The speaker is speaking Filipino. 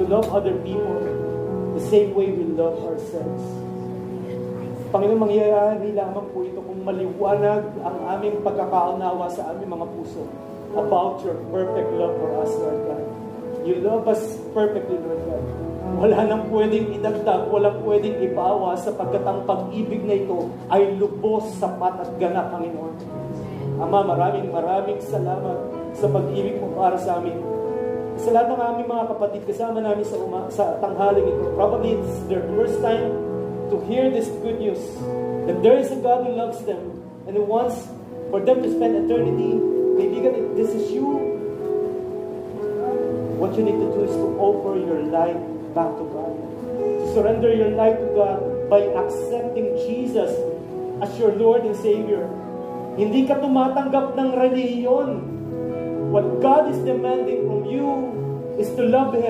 to love other people the same way we love ourselves. Panginoon, mangyayari lamang po ito kung maliwanag ang aming pagkakaunawa sa aming mga puso about your perfect love for us, Lord God. You love us perfectly, Lord God. Wala nang pwedeng idagdag, walang pwedeng ibawa sapagkat ang pag-ibig na ito ay lubos, sapat at ganap, Panginoon. Ama, maraming salamat sa pag-ibig mo para sa amin. Sa lahat ng aming mga kapatid, kasama namin sa tanghaling ito. Probably it's their first time to hear this good news that there is a God who loves them and who wants for them to spend eternity. Kaibigan, if this is you, what you need to do is to offer your life back to God. To surrender your life to God by accepting Jesus as your Lord and Savior. Hindi ka tumatanggap ng relihiyon. What God is demanding from you is to love Him